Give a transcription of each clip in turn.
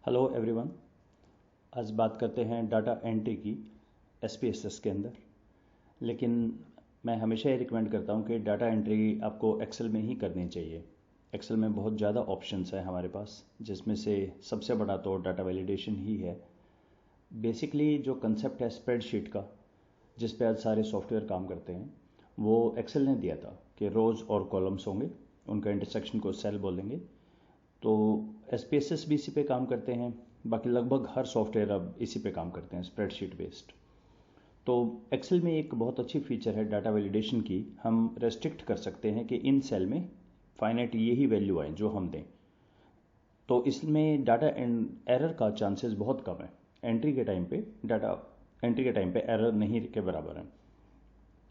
Hello everyone. आज बात करते हैं डाटा एंट्री की एसपीएसएस के अंदर। लेकिन मैं हमेशा ये रिकमेंड करता हूँ कि डाटा एंट्री आपको एक्सेल में ही करनी चाहिए। एक्सेल में बहुत ज़्यादा ऑप्शंस है हमारे पास, जिसमें से सबसे बड़ा तो डाटा वैलिडेशन ही है। बेसिकली जो कंसेप्ट है स्प्रेडशीट का, जिस पे आज सारे सॉफ्टवेयर काम करते हैं, वो एक्सेल ने दिया था कि रोज़ और कॉलम्स होंगे, उनका इंटरसेक्शन को सेल बोलेंगे। तो एसपीएसएस भी इसी पे काम करते हैं। बाकी लगभग हर सॉफ्टवेयर अब इसी पे काम करते हैं, स्प्रेडशीट बेस्ड। तो एक्सेल में एक बहुत अच्छी फीचर है डाटा वैलिडेशन की। हम रेस्ट्रिक्ट कर सकते हैं कि इन सेल में फाइनाइट ये ही वैल्यू आए जो हम दें। तो इसमें डाटा एरर का चांसेस बहुत कम है। डाटा एंट्री के टाइम पे एरर नहीं के बराबर है।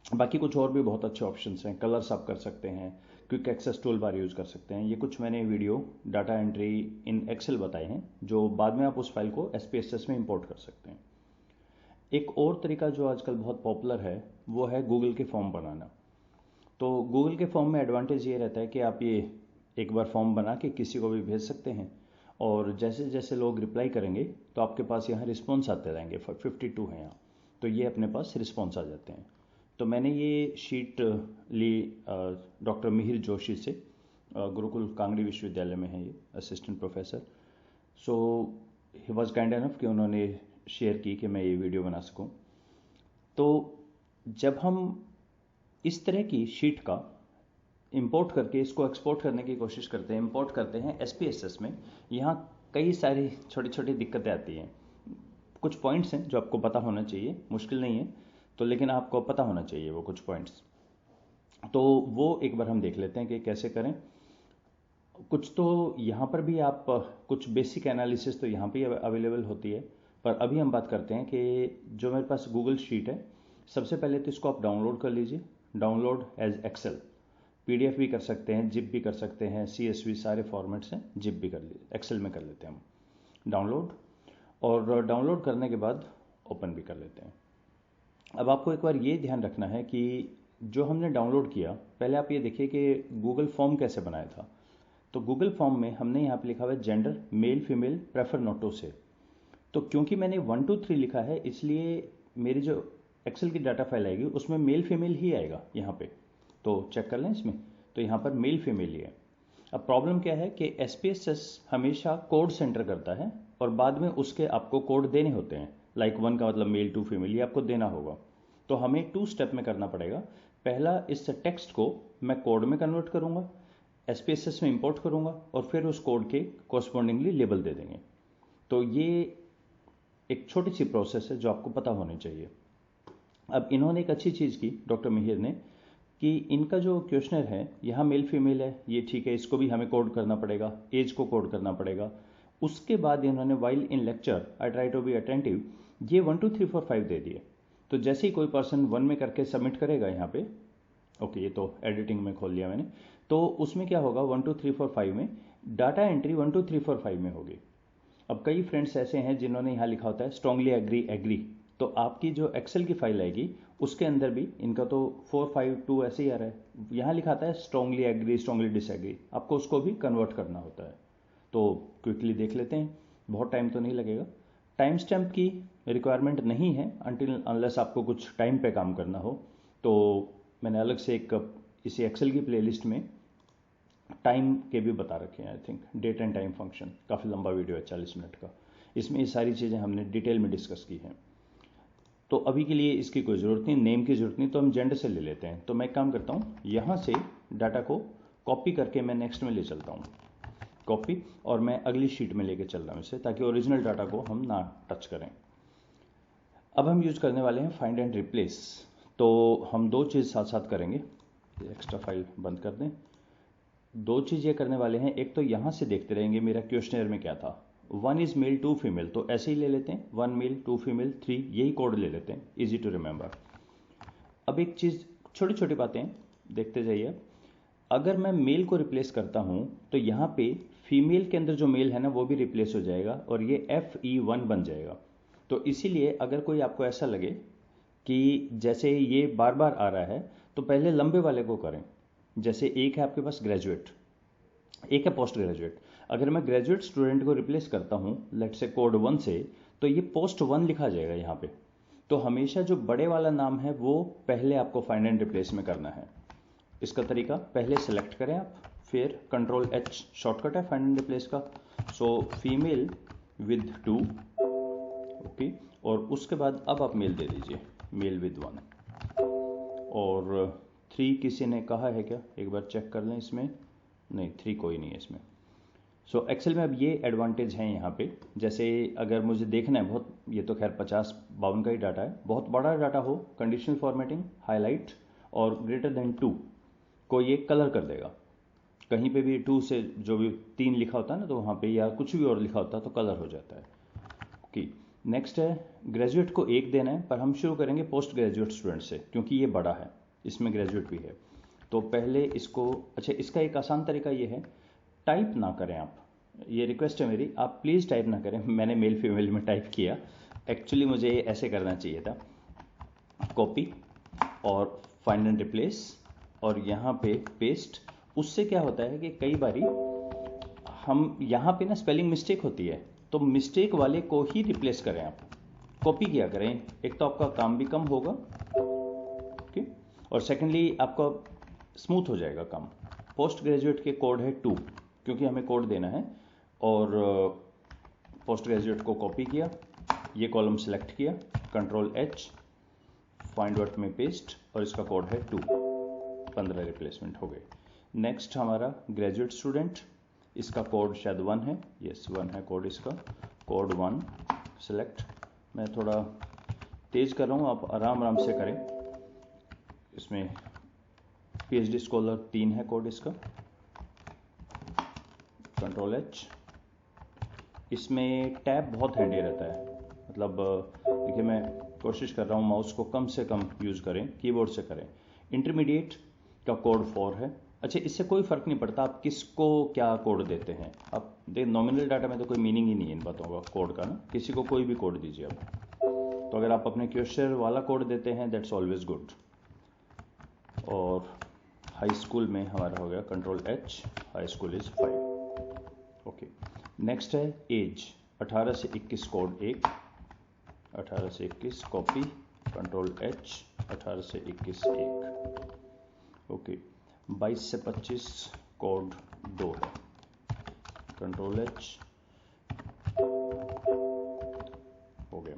बाकी कुछ और भी बहुत अच्छे ऑप्शंस हैं। कलर्स आप कर सकते हैं, quick access tool bar use कर सकते हैं। ये कुछ मैंने video data entry in Excel बताए हैं, जो बाद में आप उस फाइल को एसपीएसएस में इंपोर्ट कर सकते हैं। एक और तरीका जो आजकल बहुत पॉपुलर है वो है गूगल के फॉर्म बनाना। तो गूगल के फॉर्म में एडवांटेज ये रहता है कि आप ये एक बार फॉर्म बना के किसी को भी भेज सकते हैं, और जैसे जैसे लोग रिप्लाई करेंगे तो आपके पास यहाँ रिस्पॉन्स आते रहेंगे। 52 हैं यहाँ, तो ये अपने पास रिस्पॉन्स आ जाते हैं। तो मैंने ये शीट ली डॉक्टर मिहिर जोशी से, गुरुकुल कांगड़ी विश्वविद्यालय में है ये assistant professor. So he was kind enough कि उन्होंने शेयर की कि मैं ये वीडियो बना सकूं। तो जब हम इस तरह की शीट का इंपोर्ट करके इसको एक्सपोर्ट करने की कोशिश करते हैं, इंपोर्ट करते हैं एसपीएसएस में, यहाँ कई सारी छोटी छोटी दिक्कतें आती हैं। कुछ पॉइंट्स हैं जो आपको पता होना चाहिए, मुश्किल नहीं है तो, लेकिन आपको पता होना चाहिए वो कुछ पॉइंट्स। तो वो एक बार हम देख लेते हैं कि कैसे करें। कुछ तो यहाँ पर भी आप कुछ बेसिक एनालिसिस तो यहाँ पे अवेलेबल होती है, पर अभी हम बात करते हैं कि जो मेरे पास गूगल शीट है, सबसे पहले तो इसको आप डाउनलोड कर लीजिए। डाउनलोड एज एक्सेल, पीडीएफ भी कर सकते हैं, जिप भी कर सकते हैं, सीएसवी सारे फॉर्मेट्स हैं। जिप भी कर लीजिए, एक्सेल में कर लेते हैं हम डाउनलोड, और डाउनलोड करने के बाद ओपन भी कर लेते हैं। अब आपको एक बार ये ध्यान रखना है कि जो हमने डाउनलोड किया, पहले आप ये देखिए कि गूगल फॉर्म कैसे बनाया था। तो गूगल फॉर्म में हमने यहाँ पे लिखा हुआ है gender male female prefer not to say. तो क्योंकि मैंने 1 2 3 लिखा है, इसलिए मेरी जो एक्सेल की डाटा फाइल आएगी उसमें मेल फीमेल ही आएगा यहाँ पे। तो चेक कर लें इसमें, तो यहाँ पर मेल फीमेल ही है। अब प्रॉब्लम क्या है कि एसपीएसएस हमेशा कोड सेंटर करता है, और बाद में उसके आपको कोड देने होते हैं। लाइक 1 का मतलब मेल 2 फीमेल, ये आपको देना होगा। तो हमें 2 स्टेप में करना पड़ेगा। पहला, इस टेक्स्ट को मैं कोड में कन्वर्ट करूंगा, एसपीएसएस में इंपोर्ट करूंगा, और फिर उस कोड के कोरस्पॉन्डिंगली लेबल दे देंगे। तो ये एक छोटी सी प्रोसेस है जो आपको पता होनी चाहिए। अब इन्होंने एक अच्छी चीज़ की डॉक्टर मिहिर ने, कि इनका जो क्वेश्चनर है यहाँ मेल फीमेल है, ये ठीक है, इसको भी हमें कोड करना पड़ेगा, एज को कोड करना पड़ेगा। उसके बाद इन्होंने while in lecture I try to be attentive, ये 1 2 3 4 5 दे दिए। तो जैसे ही कोई पर्सन 1 में करके सबमिट करेगा यहाँ पे, ओके, ये तो एडिटिंग में खोल लिया मैंने, तो उसमें क्या होगा 1 2 3 4 5 में डाटा एंट्री 1 2 3 4 5 में होगी। अब कई फ्रेंड्स ऐसे हैं जिन्होंने यहाँ लिखा होता है स्ट्रांगली एग्री एग्री, तो आपकी जो एक्सेल की फाइल आएगी उसके अंदर भी इनका तो 4 5 2 ऐसे ही आ रहा है। यहाँ लिखा आता है स्ट्रांगली एग्री स्ट्रांगली डिसएग्री, आपको उसको भी कन्वर्ट करना होता है। तो क्विकली देख लेते हैं, बहुत टाइम तो नहीं लगेगा। टाइम स्टैम्प की रिक्वायरमेंट नहीं है अनटिल अनलेस आपको कुछ टाइम पे काम करना हो। तो मैंने अलग से एक इसी एक्सेल की प्लेलिस्ट में टाइम के भी बता रखे हैं। I think date and time function, काफ़ी लंबा वीडियो है 40 मिनट का, इसमें ये सारी चीज़ें हमने डिटेल में डिस्कस की हैं। तो अभी के लिए इसकी कोई ज़रूरत नहीं, नेम की ज़रूरत नहीं, तो हम जेंडर से ले लेते हैं। तो मैं काम करता हूँ, यहाँ से डाटा को कॉपी करके मैं नेक्स्ट में ले चलता हूँ, कॉपी, और मैं अगली शीट में लेके चल रहा हूँ इसे, ताकि ओरिजिनल डाटा को हम ना टच करें। अब हम यूज़ करने वाले हैं फाइंड एंड रिप्लेस। तो हम दो चीज़ साथ साथ करेंगे। एक्स्ट्रा फाइल बंद कर दें। दो चीज़ ये करने वाले हैं, एक तो यहाँ से देखते रहेंगे मेरा क्वेश्चनर में क्या था। 1 इज़ मेल 2 फीमेल, तो ऐसे ही ले लेते हैं, 1 मेल 2 फीमेल 3, यही कोड ले लेते हैं, इजी टू रिमेंबर। अब एक चीज़, छोटी छोटी बातें देखते जाइए। अगर मैं मेल को रिप्लेस करता हूँ तो यहाँ पे फीमेल के अंदर जो मेल है ना वो भी रिप्लेस हो जाएगा, और ये FE1 बन जाएगा। तो इसीलिए अगर कोई आपको ऐसा लगे कि जैसे ये बार बार आ रहा है, तो पहले लंबे वाले को करें। जैसे एक है आपके पास ग्रेजुएट, एक है पोस्ट ग्रेजुएट। अगर मैं ग्रेजुएट स्टूडेंट को रिप्लेस करता हूँ लेट से कोड 1 से, तो ये पोस्ट 1 लिखा जाएगा यहाँ पे। तो हमेशा जो बड़े वाला नाम है वो पहले आपको फाइंड एंड रिप्लेस में करना है। इसका तरीका, पहले सेलेक्ट करें आप, फिर कंट्रोल एच शॉर्टकट है फाइंड एंड रिप्लेस का। सो फीमेल विद 2, ओके, और उसके बाद अब आप मेल दे दीजिए, मेल विद 1। और 3 किसी ने कहा है क्या, एक बार चेक कर लें इसमें, नहीं 3 कोई नहीं है इसमें। सो एक्सेल में अब ये एडवांटेज है यहाँ पे, जैसे अगर मुझे देखना है बहुत, ये तो खैर 50-52 का ही डाटा है, बहुत बड़ा डाटा हो, कंडीशनल फॉर्मेटिंग, हाईलाइट और ग्रेटर देन 2 को ये कलर कर देगा। कहीं पे भी 2 से जो भी 3 लिखा होता है ना, तो वहाँ पे या कुछ भी और लिखा होता है तो कलर हो जाता है। ओके, नेक्स्ट है ग्रेजुएट को 1 देना है, पर हम शुरू करेंगे पोस्ट ग्रेजुएट स्टूडेंट से क्योंकि ये बड़ा है, इसमें ग्रेजुएट भी है। तो पहले इसको, अच्छा इसका एक आसान तरीका ये है, टाइप ना करें आप, ये रिक्वेस्ट है मेरी, आप प्लीज़ टाइप ना करें। मैंने मेल फीमेल में टाइप किया, एक्चुअली मुझे ऐसे करना चाहिए था, कॉपी और फाइंड एंड रिप्लेस और यहाँ पे पेस्ट। उससे क्या होता है कि कई बारी हम यहाँ पे ना स्पेलिंग मिस्टेक होती है, तो मिस्टेक वाले को ही रिप्लेस करें आप, कॉपी किया करें। एक तो आपका काम भी कम होगा, ओके, और सेकेंडली आपका स्मूथ हो जाएगा काम। पोस्ट ग्रेजुएट के कोड है 2 क्योंकि हमें कोड देना है, और पोस्ट ग्रेजुएट को कॉपी किया, ये कॉलम सेलेक्ट किया, कंट्रोल एच फाइंड वर्ड में पेस्ट, और इसका कोड है 2, 15 रिप्लेसमेंट हो गए। नेक्स्ट हमारा ग्रेजुएट स्टूडेंट, इसका कोड शायद 1 है, यस 1 है कोड इसका, कोड 1 सेलेक्ट। मैं थोड़ा तेज कर रहा हूँ, आप आराम आराम से करें। इसमें PhD स्कॉलर 3 है कोड इसका, कंट्रोल एच। इसमें टैब बहुत हैंडी रहता है, मतलब देखिए मैं कोशिश कर रहा हूँ माउस को कम से कम यूज़ करें, कीबोर्ड से करें। इंटरमीडिएट का कोड 4 है। अच्छा, इससे कोई फ़र्क नहीं पड़ता आप किसको क्या कोड देते हैं। आप देख, नॉमिनल डाटा में तो कोई मीनिंग ही नहीं है इन बातों का, कोड का ना, किसी को कोई भी कोड दीजिए आप। तो अगर आप अपने क्वेश्चन वाला कोड देते हैं दैट्स ऑलवेज गुड। और हाई स्कूल में हमारा हो गया control H, high school is 5, okay. Next है एज, 18 से 21 कोड 1, 18 से 21 कॉपी, कंट्रोल एच 18 से 21 1, ओके। 22 से 25 कोड 2 है, कंट्रोल एच हो गया।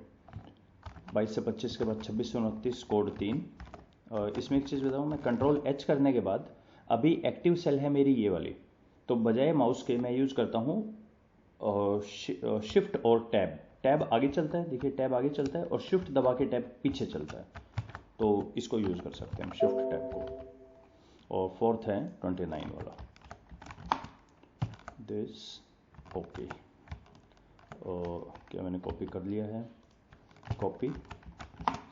22 से 25 के बाद 26 से 29 कोड 3। इसमें एक चीज़ बताऊँ मैं, कंट्रोल एच करने के बाद अभी एक्टिव सेल है मेरी ये वाली, तो बजाय माउस के मैं यूज़ करता हूँ शिफ्ट और टैब। टैब आगे चलता है, देखिए टैब आगे चलता है, और शिफ्ट दबा के टैब पीछे चलता है, तो इसको यूज़ कर सकते हैं शिफ्ट टैब को। और फोर्थ है 29 वाला, दिस, ओके। क्या मैंने कॉपी कर लिया है, कॉपी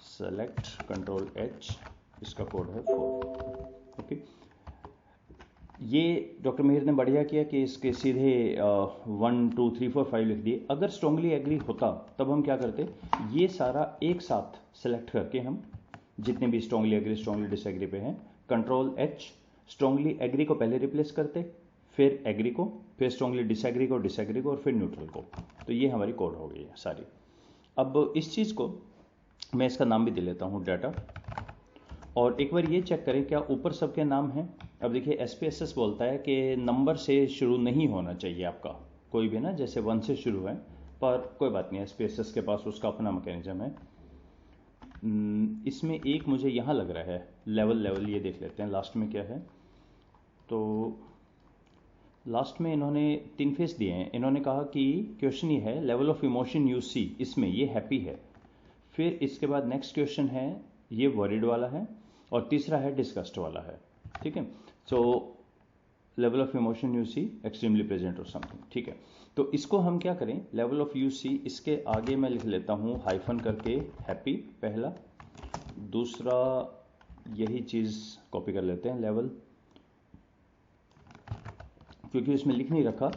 सेलेक्ट कंट्रोल एच, इसका कोड है 4, ओके। ये डॉक्टर मिहिर ने बढ़िया किया कि इसके सीधे 1 2 3 4 5 लिख दिए। अगर स्ट्रांगली एग्री होता तब हम क्या करते, ये सारा एक साथ सेलेक्ट करके हम जितने भी स्ट्रांगली एग्री स्ट्रांगली डिसएग्री पे हैं, कंट्रोल एच, स्ट्रांगली एग्री को पहले रिप्लेस करते, फिर एग्री को, फिर स्ट्रांगली डिसएग्री को, और फिर न्यूट्रल को। तो ये हमारी कोड हो गई है सारी। अब इस चीज़ को मैं इसका नाम भी दे लेता हूँ डाटा, और एक बार ये चेक करें क्या ऊपर सबके नाम हैं। अब देखिए SPSS बोलता है कि नंबर से शुरू नहीं होना चाहिए आपका कोई भी ना, जैसे 1 से शुरू है, पर कोई बात नहीं, SPSS के पास उसका अपना मैकेनिज्म है। इसमें एक मुझे यहाँ लग रहा है लेवल, ये देख लेते हैं लास्ट में क्या है। तो लास्ट में इन्होंने 3 फेस दिए हैं। इन्होंने कहा कि क्वेश्चन ये है लेवल ऑफ इमोशन यू सी, इसमें ये हैप्पी है। फिर इसके बाद नेक्स्ट क्वेश्चन है, ये वरीड वाला है, और तीसरा है डिस्गस्ट वाला है, ठीक है। So level of emotion you see extremely present और समथिंग, ठीक है। तो इसको हम क्या करें, लेवल ऑफ यू सी, इसके आगे मैं लिख लेता हूँ हाइफन करके हैप्पी पहला, दूसरा यही चीज़ कॉपी कर लेते हैं लेवल, क्योंकि इसमें लिख नहीं रखा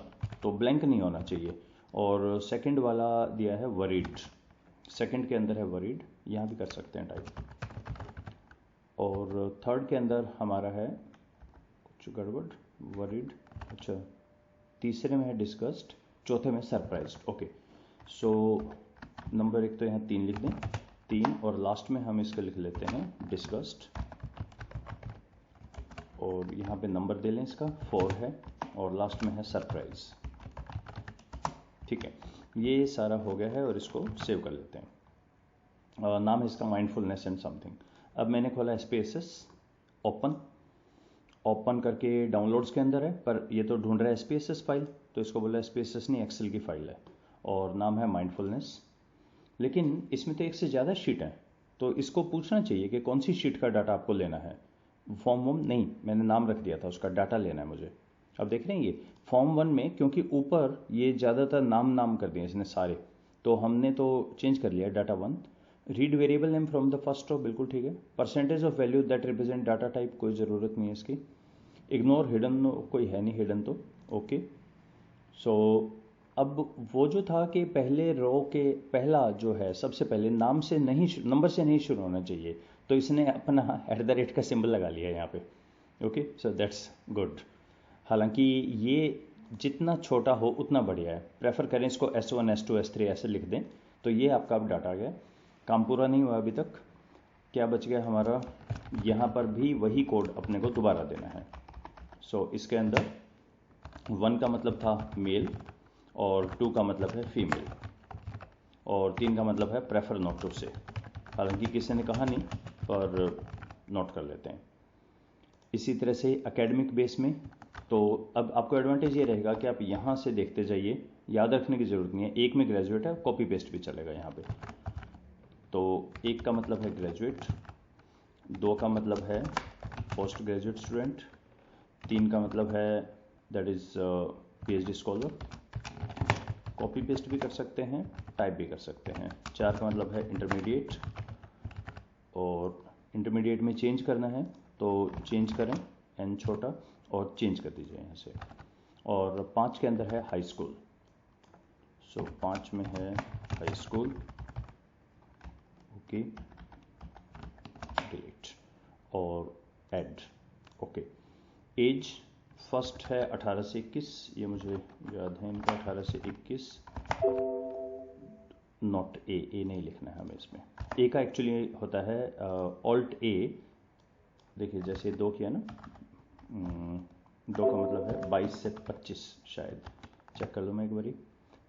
तो ब्लैंक नहीं होना चाहिए। और सेकंड वाला दिया है वरीड, सेकंड के अंदर है वरीड, यहाँ भी कर सकते हैं टाइप। और थर्ड के अंदर हमारा है कुछ गड़बड़, वरीड, अच्छा तीसरे में है डिस्कस्ड, चौथे में सरप्राइज्ड। ओके, सो नंबर 1 तो यहाँ 3 लिख दें, 3, और लास्ट में हम इसको लिख लेते हैं डिस्कस्ड, और यहाँ पे नंबर दे लें इसका 4 है, और लास्ट में है सरप्राइज। ठीक है, ये सारा हो गया है और इसको सेव कर लेते हैं। नाम है इसका माइंडफुलनेस एंड समथिंग। अब मैंने खोला SPSS, ओपन करके डाउनलोड्स के अंदर है, पर ये तो ढूंढ रहा है SPSS फाइल, तो इसको बोला SPSS नहीं, एक्सेल की फाइल है, और नाम है माइंडफुलनेस। लेकिन इसमें तो एक से ज़्यादा शीट है, तो इसको पूछना चाहिए कि कौन सी शीट का डाटा आपको लेना है। फॉर्म 1 नहीं, मैंने नाम रख दिया था, उसका डाटा लेना है मुझे। अब देख रहे हैं ये फॉर्म 1 में, क्योंकि ऊपर ये ज़्यादातर नाम कर दिए इसने सारे, तो हमने तो चेंज कर लिया data 1। Read variable name from the first row, बिल्कुल ठीक है। Percentage of value that represent data type, कोई ज़रूरत नहीं है इसकी। इग्नोर हिडन, कोई है नहीं हिडन, तो ओके। सो अब वो जो था कि पहले रो के पहला जो है सबसे पहले नाम से नहीं, नंबर से नहीं शुरू होना चाहिए, तो इसने अपना @ का सिंबल लगा लिया यहाँ पे। Okay, so that's good. हालांकि ये जितना छोटा हो उतना बढ़िया है, प्रेफर करें इसको S1 S2 S3 ऐसे लिख दें, तो ये आपका अब डाटा आ गया। काम पूरा नहीं हुआ अभी तक, क्या बच गया हमारा, यहाँ पर भी वही कोड अपने को दोबारा देना है। सो इसके अंदर 1 का मतलब था मेल, और 2 का मतलब है फीमेल, और 3 का मतलब है प्रेफर नॉट टू से। हालांकि किसी ने कहा नहीं, पर नोट कर लेते हैं। इसी तरह से एकेडमिक बेस में, तो अब आपको एडवांटेज ये रहेगा कि आप यहाँ से देखते जाइए, याद रखने की ज़रूरत नहीं है। 1 में ग्रेजुएट है, कॉपी पेस्ट भी चलेगा यहाँ पे। तो 1 का मतलब है ग्रेजुएट, 2 का मतलब है पोस्ट ग्रेजुएट स्टूडेंट, 3 का मतलब है that is PhD scholar, copy paste भी कर सकते हैं, टाइप भी कर सकते हैं। 4 का मतलब है इंटरमीडिएट, और इंटरमीडिएट में चेंज करना है तो चेंज करें, n छोटा, और चेंज कर दीजिए यहाँ से। और 5 के अंदर है हाई स्कूल, सो 5 में है हाई स्कूल। ओके, डिलीट और ऐड। ओके, एज फर्स्ट है 18 से 21, ये मुझे याद है इनका, 18 से 21। नॉट ए नहीं लिखना है हमें इसमें। ए का एक्चुअली होता है ऑल्ट ए, देखिए जैसे 2 किया ना, 2 का मतलब है 22 से 25, शायद चेक कर लो मैं एक बारी,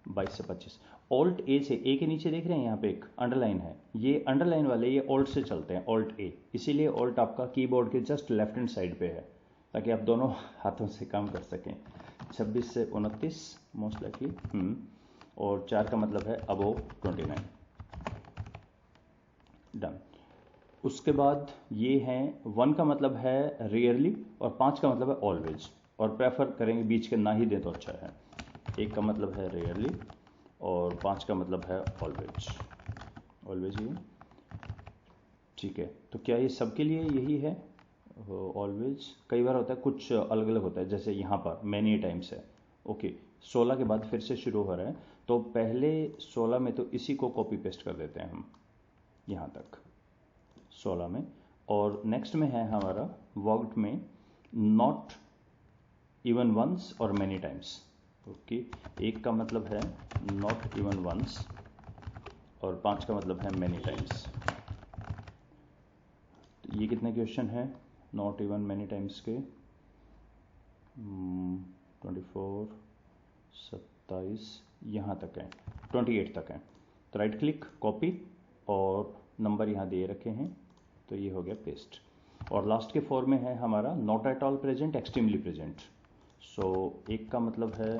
22 से 25। ऑल्ट ए से, ए के नीचे देख रहे हैं यहाँ पे एक अंडरलाइन है, ये अंडरलाइन वाले ये ऑल्ट से चलते हैं, ऑल्ट ए, इसीलिए ऑल्ट आपका कीबोर्ड के जस्ट लेफ्ट हैंड साइड पे है, ताकि आप दोनों हाथों से काम कर सकें। 26 से 29 मोस्ट लाइकली, और 4 का मतलब है अबोव 29। डन। उसके बाद ये हैं, 1 का मतलब है रेयरली, और 5 का मतलब है ऑलवेज, और प्रेफर करेंगे बीच के ना ही दें तो अच्छा है। 1 का मतलब है रेयरली, और 5 का मतलब है ऑलवेज, ऑलवेज ही है। ठीक है, तो क्या ये सबके लिए यही है ऑलवेज? कई बार होता है कुछ अलग अलग होता है, जैसे यहाँ पर मैनी टाइम्स है। ओके, 16 के बाद फिर से शुरू हो रहा है, तो पहले 16 में तो इसी को कॉपी पेस्ट कर देते हैं हम यहाँ तक 16 में, और नेक्स्ट में है हमारा वर्ड में नॉट इवन वंस और मैनी टाइम्स। ओके, 1 का मतलब है नॉट इवन वंस, और 5 का मतलब है मैनी टाइम्स। तो ये कितने क्वेश्चन हैं नॉट इवन मैनी टाइम्स के? 24, 27, यहाँ तक है, 28 तक है। तो राइट क्लिक, कॉपी, और नंबर यहाँ दे रखे हैं, तो ये हो गया पेस्ट। और लास्ट के 4 में है हमारा not at all present, extremely present. So 1 का मतलब है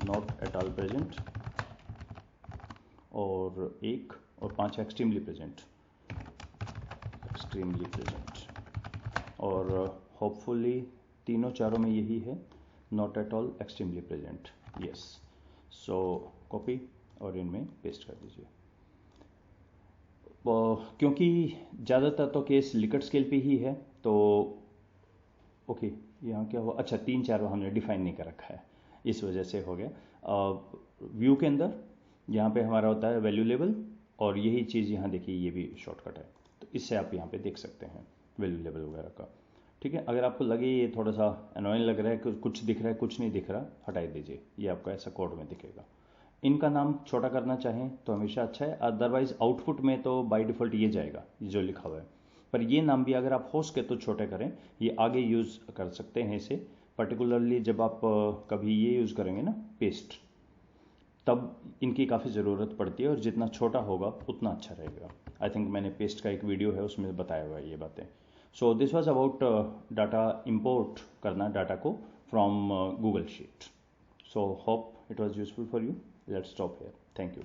नॉट एट ऑल प्रेजेंट, और 1 और 5 एक्सट्रीमली प्रेजेंट, एक्सट्रीमली प्रेजेंट, और होपफुली तीनों चारों में यही है, not at all, extremely present. Yes, so copy और इनमें पेस्ट कर दीजिए। क्योंकि ज़्यादातर तो केस लिकट स्केल पे ही है, तो ओके, यहाँ क्या हुआ, अच्छा 3-4 हमने डिफाइन नहीं कर रखा है, इस वजह से हो गया। व्यू के अंदर यहाँ पे हमारा होता है वैल्यू लेवल, और यही चीज़ यहाँ देखिए, ये भी शॉर्टकट है, तो इससे आप यहाँ पे देख सकते हैं वैल्यू लेवल वगैरह का। ठीक है, अगर आपको लगे ये थोड़ा सा अनोइंग लग रहा है, कुछ दिख रहा है कुछ नहीं दिख रहा, हटा दीजिए, ये आपका ऐसा कोड में दिखेगा। इनका नाम छोटा करना चाहें तो हमेशा अच्छा है, अदरवाइज आउटपुट में तो बाय डिफ़ॉल्ट ये जाएगा ये जो लिखा हुआ है। पर ये नाम भी अगर आप हो सके तो छोटे करें, ये आगे यूज़ कर सकते हैं इसे, पर्टिकुलरली जब आप कभी ये यूज़ करेंगे ना पेस्ट, तब इनकी काफ़ी ज़रूरत पड़ती है, और जितना छोटा होगा उतना अच्छा रहेगा। आई थिंक मैंने पेस्ट का एक वीडियो है उसमें बताया हुआ है ये बातें। So this was about data import करना डाटा को from Google sheet. So hope it was useful for you. Let's stop here, thank you.